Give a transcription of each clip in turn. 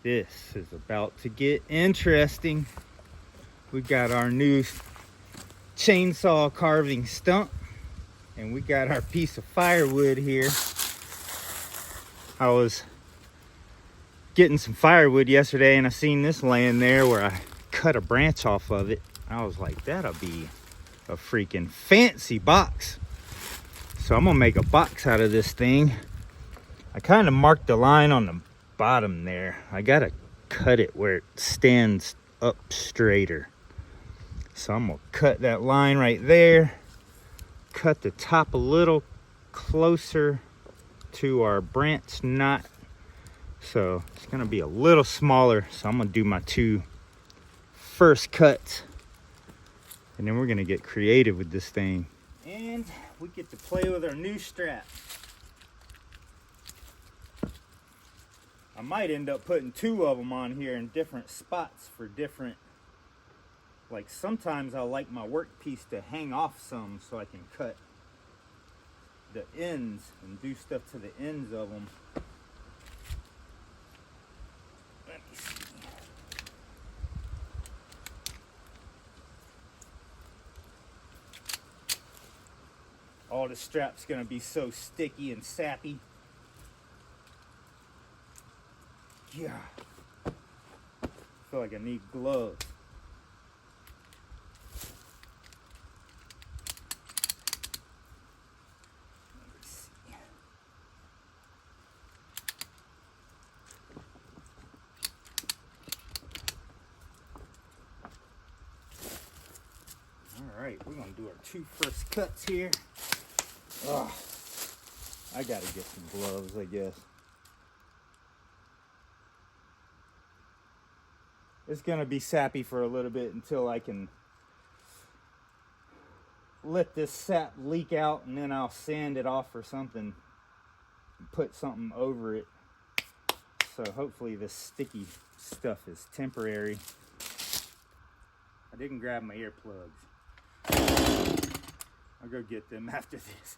This is about to get interesting. We got our new chainsaw carving stump, and we got our piece of firewood here. I was getting some firewood yesterday and I seen this laying there where I cut a branch off of it. I was like, that'll be a freaking fancy box. So I'm gonna make a box out of this thing. I kind of marked the line on the bottom there. I gotta cut it where it stands up straighter. So I'm gonna cut that line right there, cut the top a little closer to our branch knot. So it's gonna be a little smaller. So I'm gonna do my 2 first cuts, and then we're gonna get creative with this thing. And we get to play with our new strap. I might end up putting 2 of them on here in different spots for different, like sometimes I like my workpiece to hang off some so I can cut the ends and do stuff to the ends of them. Let me see. Oh, the strap's gonna be so sticky and sappy. Yeah. I feel like I need gloves. Let me see. All right, we're gonna do our 2 first cuts here. Oh, I gotta get some gloves, I guess. It's gonna be sappy for a little bit until I can let this sap leak out, and then I'll sand it off or something and put something over it. So hopefully this sticky stuff is temporary. I didn't grab my earplugs. I'll go get them after this.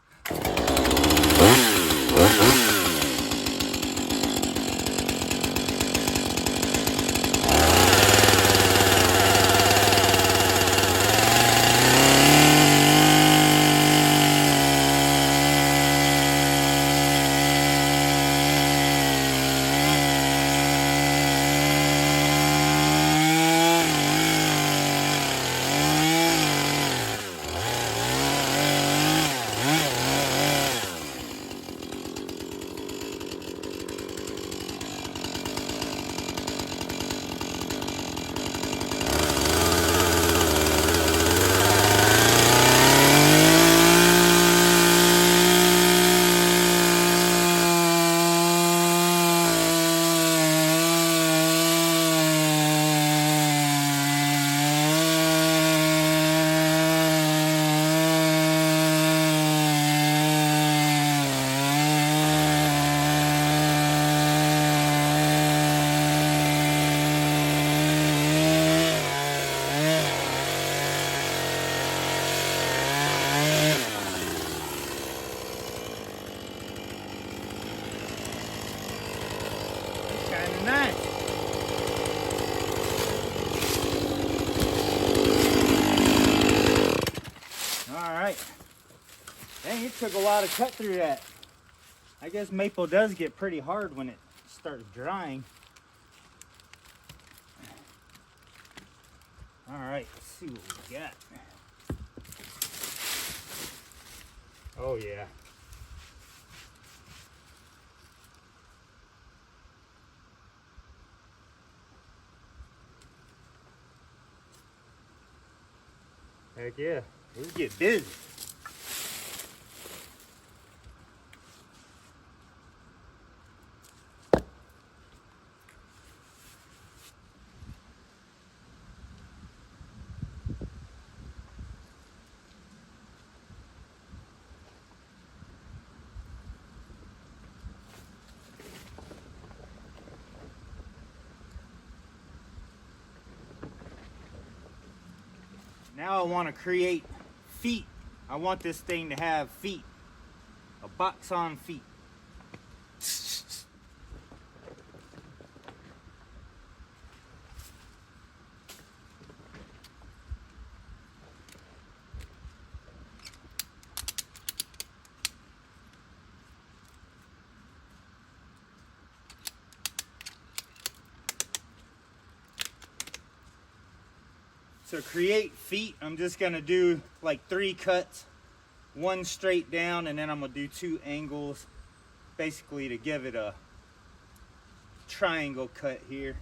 Nice. All right. Dang, it took a while to cut through that. I guess maple does get pretty hard when it starts drying. All right, let's see what we got. Oh yeah. Heck yeah, let's get busy. Now I want to create feet. I want this thing to have feet. A box on feet. So create feet, I'm just gonna do like 3 cuts, 1 straight down, and then I'm gonna do 2 angles, basically to give it a triangle cut here.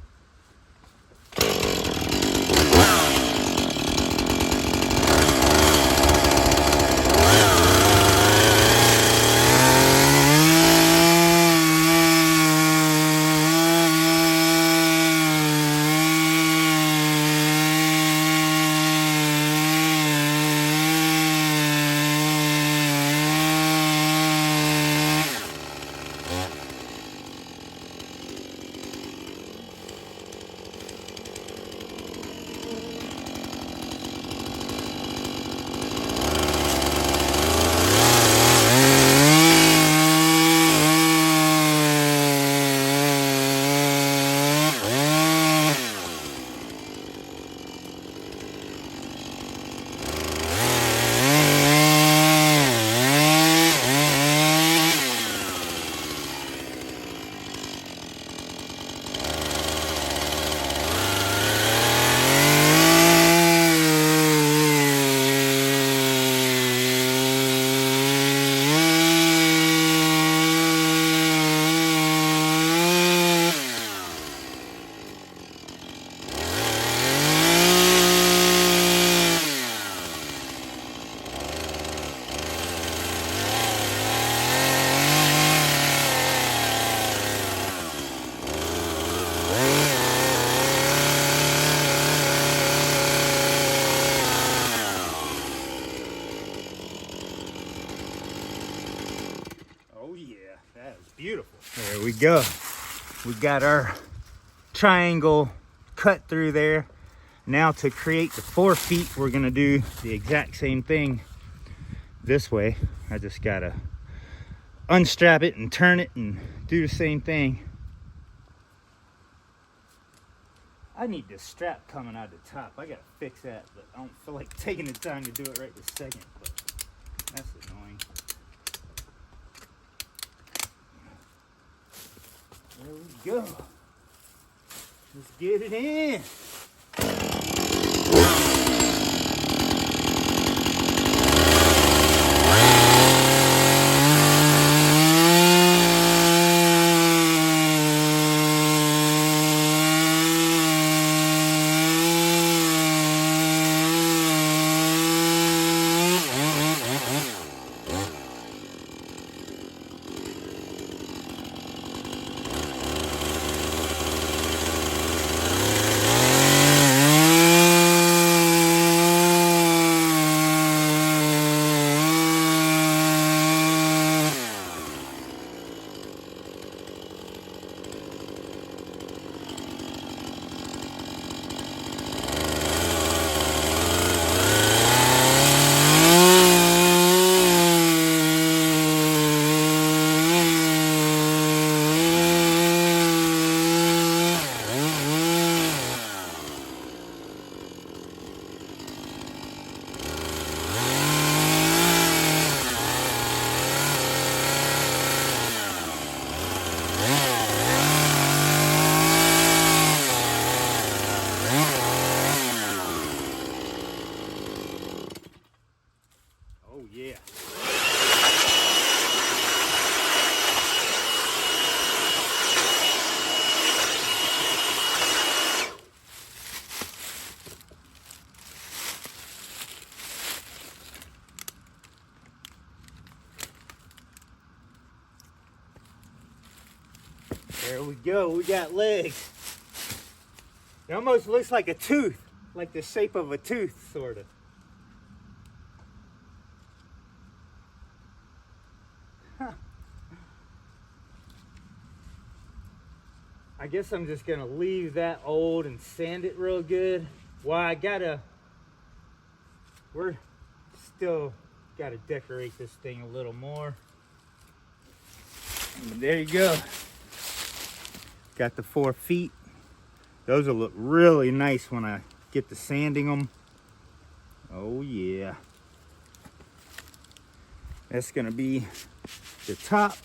Oh yeah, that is beautiful. There we go. We got our triangle cut through there. Now to create the 4 feet, we're gonna do the exact same thing this way. I just gotta unstrap it and turn it and do the same thing. I need this strap coming out the top. I gotta fix that, but I don't feel like taking the time to do it right this second, but that's annoying. There we go. Let's get it in. There we go, we got legs. It almost looks like a tooth, like the shape of a tooth, sort of. Huh. I guess I'm just gonna leave that old and sand it real good. Well, we're still gotta decorate this thing a little more. And there you go. Got the 4 feet. Those will look really nice when I get to sanding them. Oh yeah. That's gonna be the top,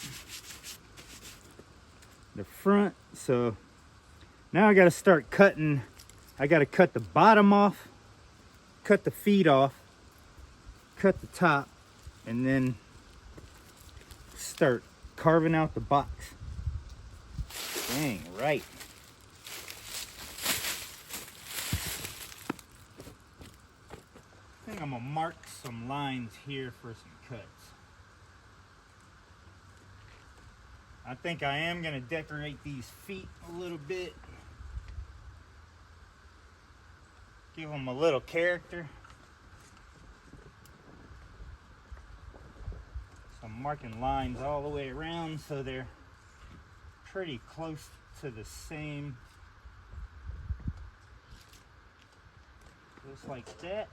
the front. So now I gotta start cutting. I gotta cut the bottom off cut the feet off, cut the top, and then start carving out the box. Dang right. I think I'm gonna mark some lines here for some cuts. I think I am gonna decorate these feet a little bit. Give them a little character. So I'm marking lines all the way around so they're pretty close to the same. Just like that.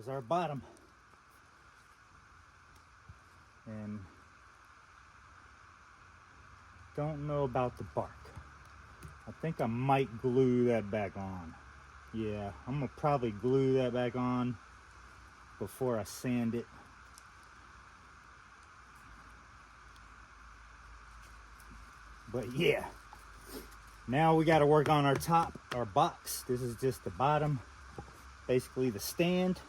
There's our bottom. And don't know about the bark. I think I might glue that back on. Yeah, I'm gonna probably glue that back on before I sand it. But yeah, now we got to work on our top, our box. This is just the bottom, basically the stand.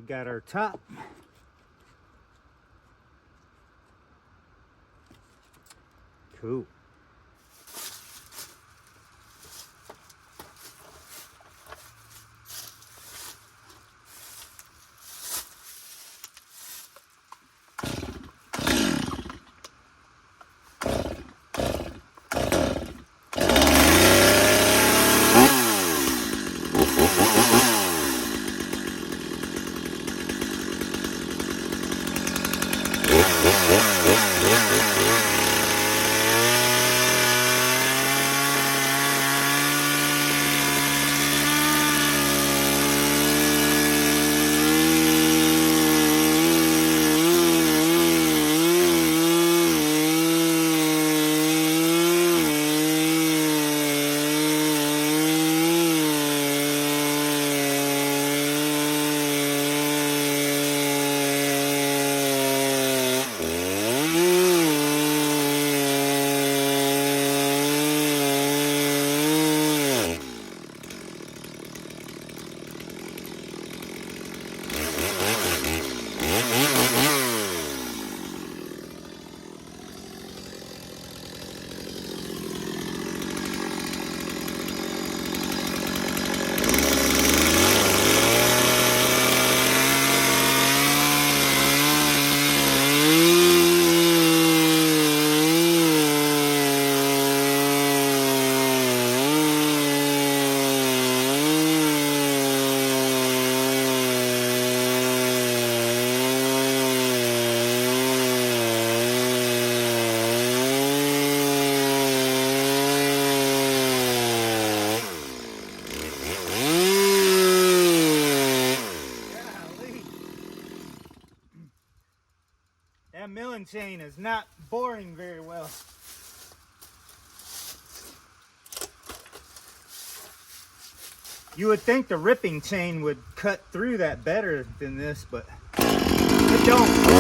got our top. Cool. That milling chain is not boring very well. You would think the ripping chain would cut through that better than this, but it don't.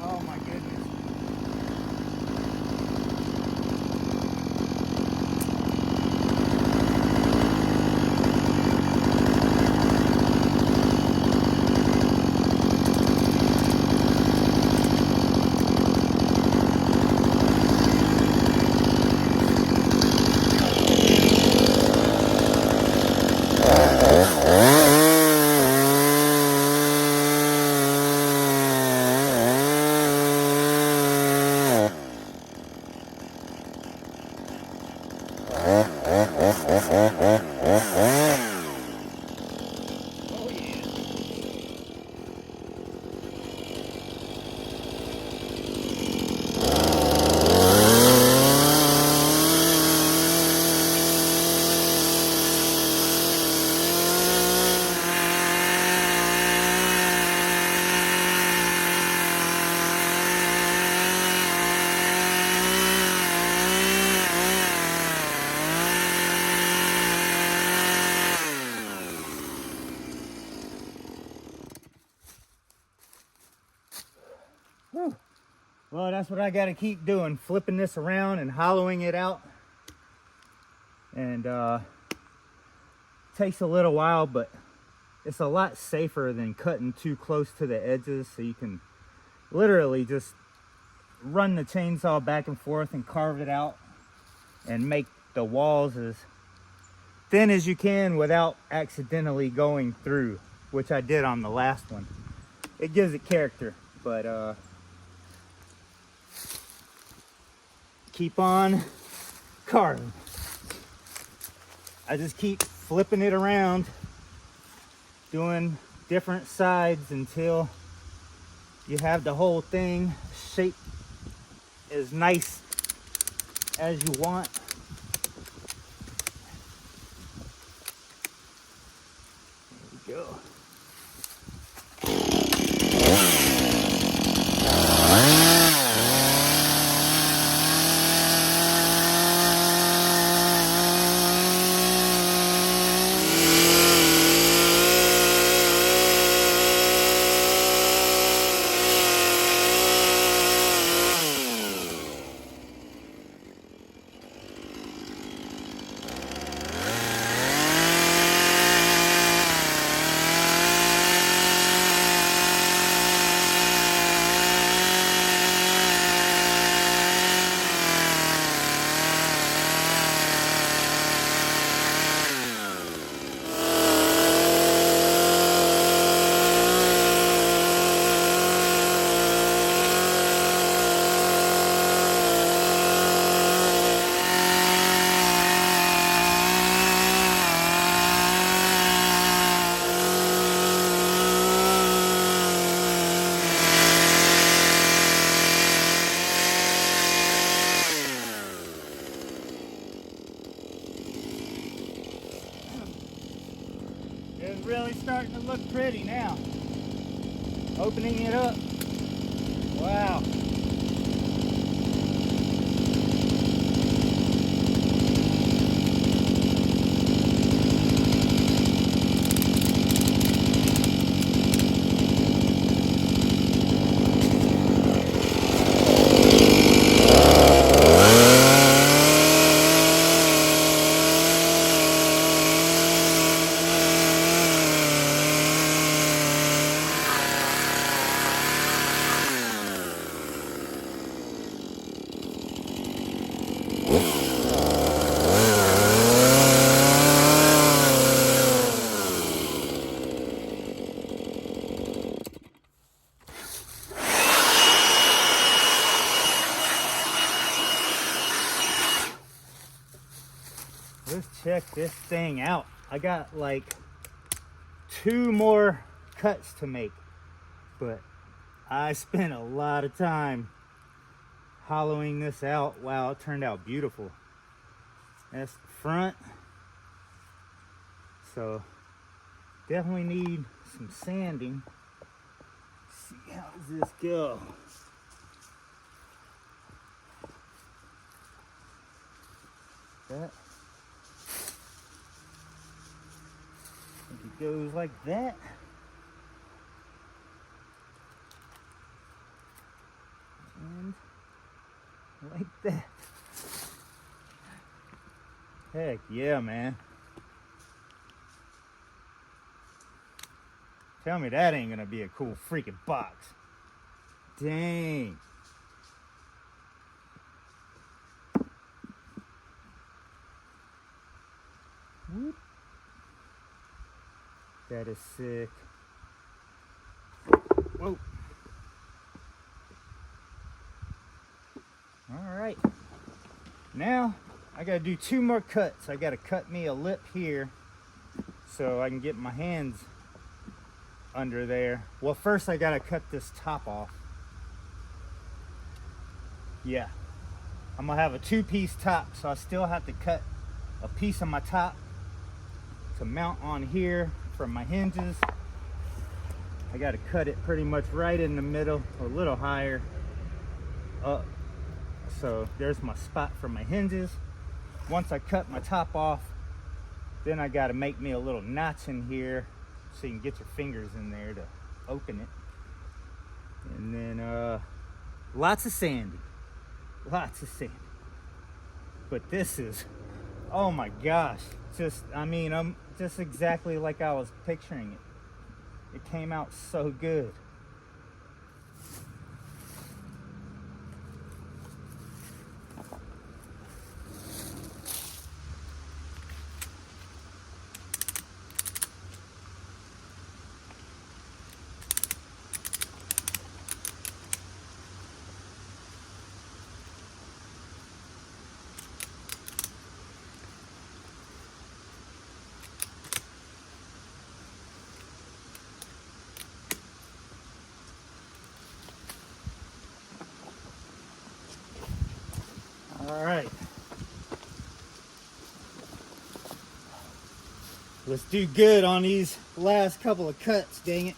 Oh my goodness. Whew. Well, that's what I got to keep doing, flipping this around and hollowing it out. And Takes a little while, but it's a lot safer than cutting too close to the edges, so you can literally just run the chainsaw back and forth and carve it out and make the walls as thin as you can without accidentally going through, which I did on the last one. It gives it character, but keep on carving. I just keep flipping it around, doing different sides until you have the whole thing shaped as nice as you want. There we go. It's really starting to look pretty now. Opening it up. Wow. Let's check this thing out. I got like 2 more cuts to make, but I spent a lot of time hollowing this out. Wow, it turned out beautiful. That's the front. So definitely need some sanding. Let's see, how does this go? That. I think it goes like that. And like that. Heck yeah, man. Tell me that ain't gonna be a cool freaking box. Dang. Whoop. That is sick. Whoa. All right. Now I gotta do 2 more cuts. I gotta cut me a lip here so I can get my hands under there. Well, first I gotta cut this top off. Yeah, I'm gonna have a 2-piece top, so I still have to cut a piece of my top to mount on here for my hinges. I gotta cut it pretty much right in the middle, a little higher up. So there's my spot for my hinges. Once I cut my top off, then I gotta make me a little notch in here so you can get your fingers in there to open it. And then lots of sanding. Lots of sanding. But this is Oh my gosh. I'm just exactly like I was picturing it. It came out so good. All right. Let's do good on these last couple of cuts, dang it.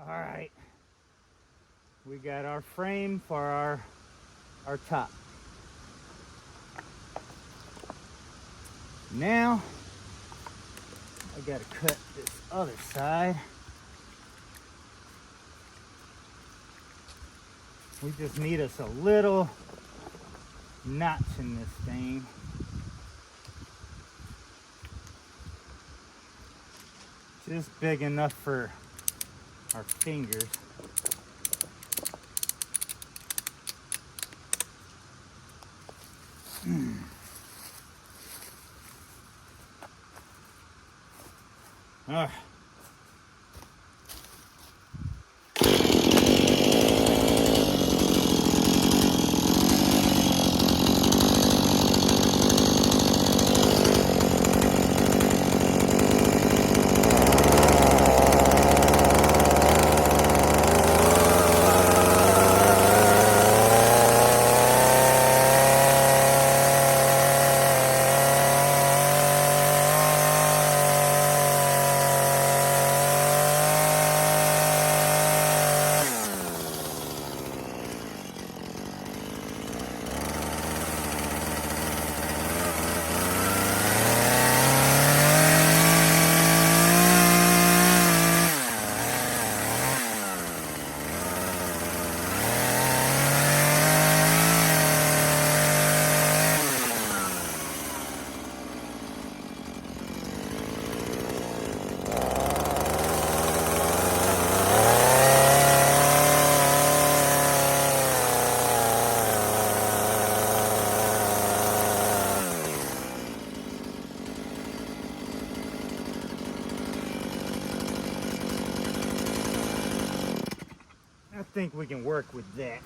All right, we got our frame for our top. Now, I gotta cut this other side. We just need us a little notch in this thing. Just big enough for our fingers. Ah. I think we can work with that.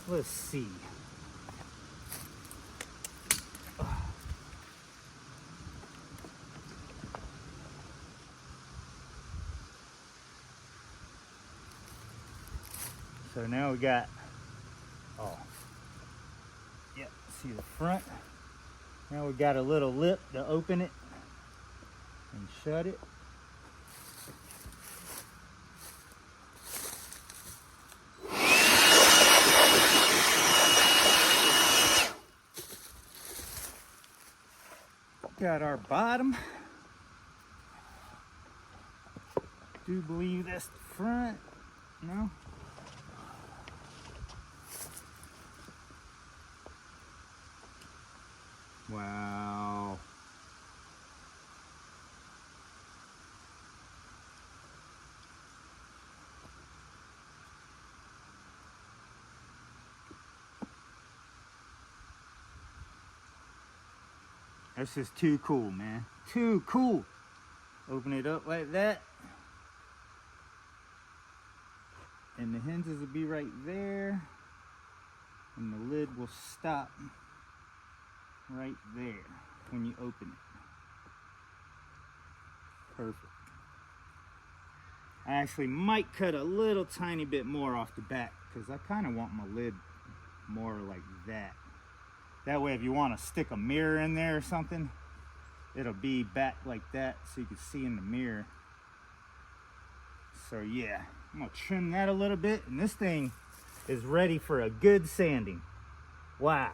Let's see. So now we got, see the front. Now we got a little lip to open it and shut it. Got our bottom. Do believe that's the front. No? Wow. That's just too cool, man. Too cool. Open it up like that. And the hinges will be right there. And the lid will stop right there when you open it. Perfect. I actually might cut a little tiny bit more off the back because I kind of want my lid more like that. That way if you want to stick a mirror in there or something, it'll be back like that so you can see in the mirror. So yeah, I'm gonna trim that a little bit, and this thing is ready for a good sanding. Wow.